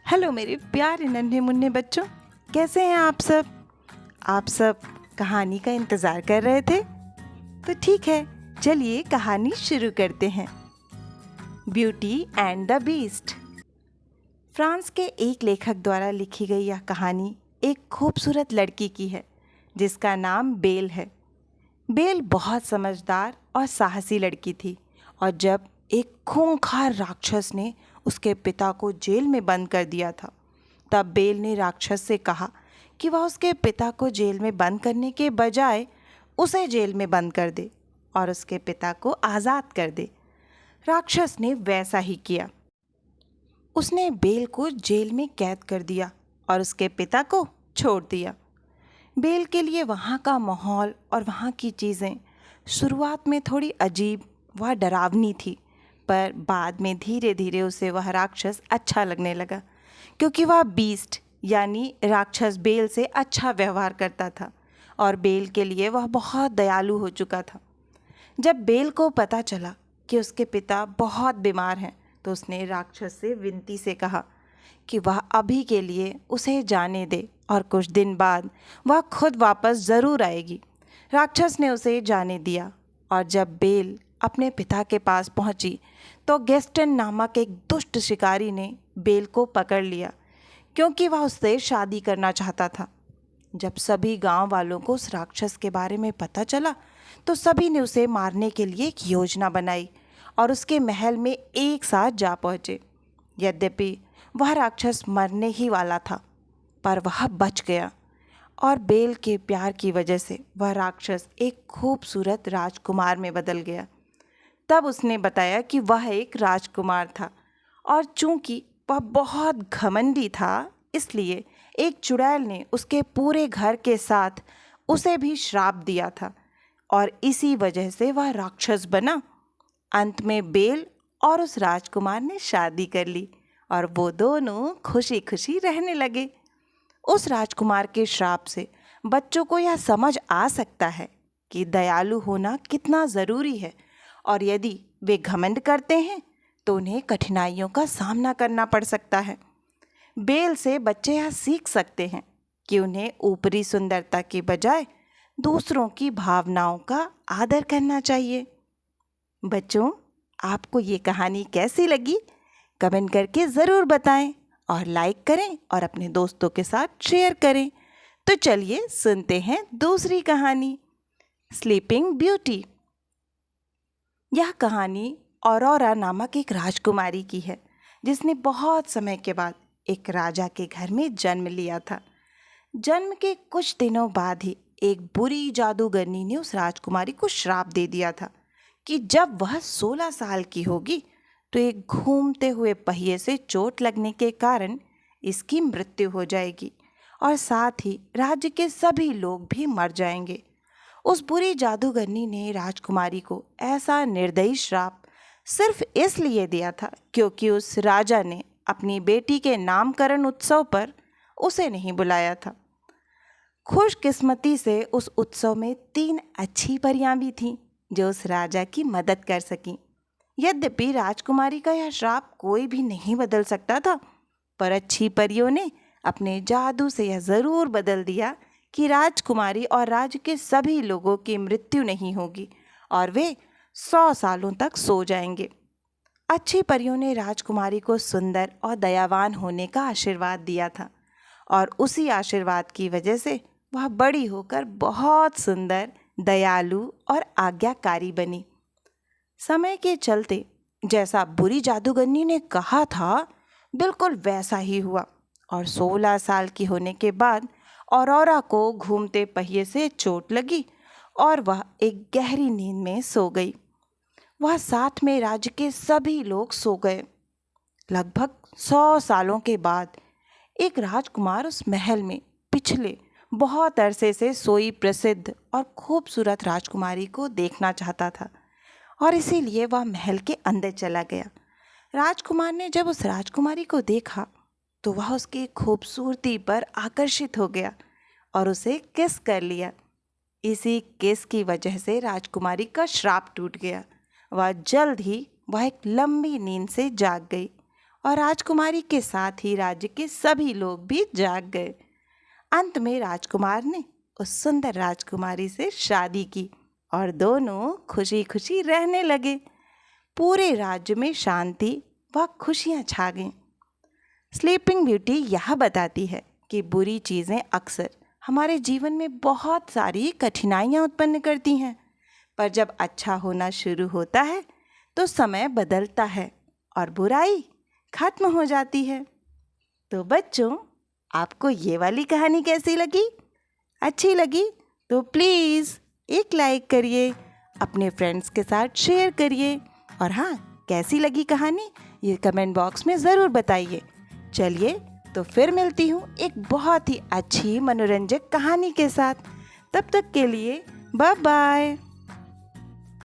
Hello मेरे प्यारे नन्हे मुन्ने बच्चों, कैसे हैं आप सब? आप सब कहानी का इंतज़ार कर रहे थे? तो ठीक है, चलिए कहानी शुरू करते हैं। Beauty and the beast. France के एक लेखक द्वारा लिखी गई यह कहानी एक खूबसूरत लड़की की है जिसका नाम बेल है। बेल बहुत समझदार और साहसी लड़की थी और जब एक खूंखार राक्षस ने उसके पिता को जेल में बंद कर दिया था, तब बेल ने राक्षस से कहा कि वह उसके पिता को जेल में बंद करने के बजाय उसे जेल में बंद कर दे और उसके पिता को आज़ाद कर दे। राक्षस ने वैसा ही किया। उसने बेल को जेल में कैद कर दिया और उसके पिता को छोड़ दिया। बेल के लिए वहाँ का माहौल और वहाँ की चीज़ें शुरुआत में थोड़ी अजीब व डरावनी थी, पर बाद में धीरे धीरे उसे वह राक्षस अच्छा लगने लगा क्योंकि वह बीस्ट यानी राक्षस बेल से अच्छा व्यवहार करता था और बेल के लिए वह बहुत दयालु हो चुका था। जब बेल को पता चला कि उसके पिता बहुत बीमार हैं, तो उसने राक्षस से विनती से कहा कि वह अभी के लिए उसे जाने दे और कुछ दिन बाद वह खुद वापस ज़रूर आएगी। राक्षस ने उसे जाने दिया और जब बेल अपने पिता के पास पहुंची तो गेस्टन नामक एक दुष्ट शिकारी ने बेल को पकड़ लिया क्योंकि वह उससे शादी करना चाहता था। जब सभी गांव वालों को उस राक्षस के बारे में पता चला तो सभी ने उसे मारने के लिए एक योजना बनाई और उसके महल में एक साथ जा पहुँचे। यद्यपि वह राक्षस मरने ही वाला था, पर वह बच गया और बेल के प्यार की वजह से वह राक्षस एक खूबसूरत राजकुमार में बदल गया। तब उसने बताया कि वह एक राजकुमार था और चूंकि वह बहुत घमंडी था, इसलिए एक चुड़ैल ने उसके पूरे घर के साथ उसे भी श्राप दिया था और इसी वजह से वह राक्षस बना। अंत में बेल और उस राजकुमार ने शादी कर ली और वो दोनों खुशी खुशी रहने लगे। उस राजकुमार के श्राप से बच्चों को यह समझ आ सकता है कि दयालु होना कितना ज़रूरी है और यदि वे घमंड करते हैं तो उन्हें कठिनाइयों का सामना करना पड़ सकता है। बेल से बच्चे यह सीख सकते हैं कि उन्हें ऊपरी सुंदरता के बजाय दूसरों की भावनाओं का आदर करना चाहिए। बच्चों, आपको ये कहानी कैसी लगी? कमेंट करके ज़रूर बताएं और लाइक करें और अपने दोस्तों के साथ शेयर करें। तो चलिए सुनते हैं दूसरी कहानी, स्लीपिंग ब्यूटी। यह कहानी ऑरोरा नामक एक राजकुमारी की है जिसने बहुत समय के बाद एक राजा के घर में जन्म लिया था। जन्म के कुछ दिनों बाद ही एक बुरी जादूगरनी ने उस राजकुमारी को श्राप दे दिया था कि जब वह 16 साल की होगी तो एक घूमते हुए पहिए से चोट लगने के कारण इसकी मृत्यु हो जाएगी और साथ ही राज्य के सभी लोग भी मर जाएंगे। उस बुरी जादूगरनी ने राजकुमारी को ऐसा निर्दयी श्राप सिर्फ इसलिए दिया था क्योंकि उस राजा ने अपनी बेटी के नामकरण उत्सव पर उसे नहीं बुलाया था। खुशकिस्मती से उस उत्सव में 3 अच्छी परियां भी थीं जो उस राजा की मदद कर सकीं। यद्यपि राजकुमारी का यह श्राप कोई भी नहीं बदल सकता था, पर अच्छी परियों ने अपने जादू से यह ज़रूर बदल दिया कि राजकुमारी और राज्य के सभी लोगों की मृत्यु नहीं होगी और वे 100 सालों तक सो जाएंगे। अच्छी परियों ने राजकुमारी को सुंदर और दयावान होने का आशीर्वाद दिया था और उसी आशीर्वाद की वजह से वह बड़ी होकर बहुत सुंदर, दयालु और आज्ञाकारी बनी। समय के चलते जैसा बुरी जादूगरनी ने कहा था, बिल्कुल वैसा ही हुआ और 16 साल की होने के बाद ऑरोरा को घूमते पहिए से चोट लगी और वह एक गहरी नींद में सो गई। वह साथ में राज्य के सभी लोग सो गए। लगभग 100 सालों के बाद एक राजकुमार उस महल में पिछले बहुत अरसे से सोई प्रसिद्ध और खूबसूरत राजकुमारी को देखना चाहता था और इसीलिए वह महल के अंदर चला गया। राजकुमार ने जब उस राजकुमारी को देखा तो वह उसकी खूबसूरती पर आकर्षित हो गया और उसे किस कर लिया। इसी किस की वजह से राजकुमारी का श्राप टूट गया। वह जल्द ही एक लंबी नींद से जाग गई और राजकुमारी के साथ ही राज्य के सभी लोग भी जाग गए। अंत में राजकुमार ने उस सुंदर राजकुमारी से शादी की और दोनों खुशी खुशी रहने लगे। पूरे राज्य में शांति व खुशियाँ छा गईं। स्लीपिंग ब्यूटी यह बताती है कि बुरी चीज़ें अक्सर हमारे जीवन में बहुत सारी कठिनाइयाँ उत्पन्न करती हैं, पर जब अच्छा होना शुरू होता है तो समय बदलता है और बुराई खत्म हो जाती है। तो बच्चों, आपको ये वाली कहानी कैसी लगी? अच्छी लगी तो प्लीज़ एक लाइक करिए, अपने फ्रेंड्स के साथ शेयर करिए और हाँ, कैसी लगी कहानी ये कमेंट बॉक्स में ज़रूर बताइए। चलिए तो फिर मिलती हूँ एक बहुत ही अच्छी मनोरंजक कहानी के साथ। तब तक के लिए बाय बाय।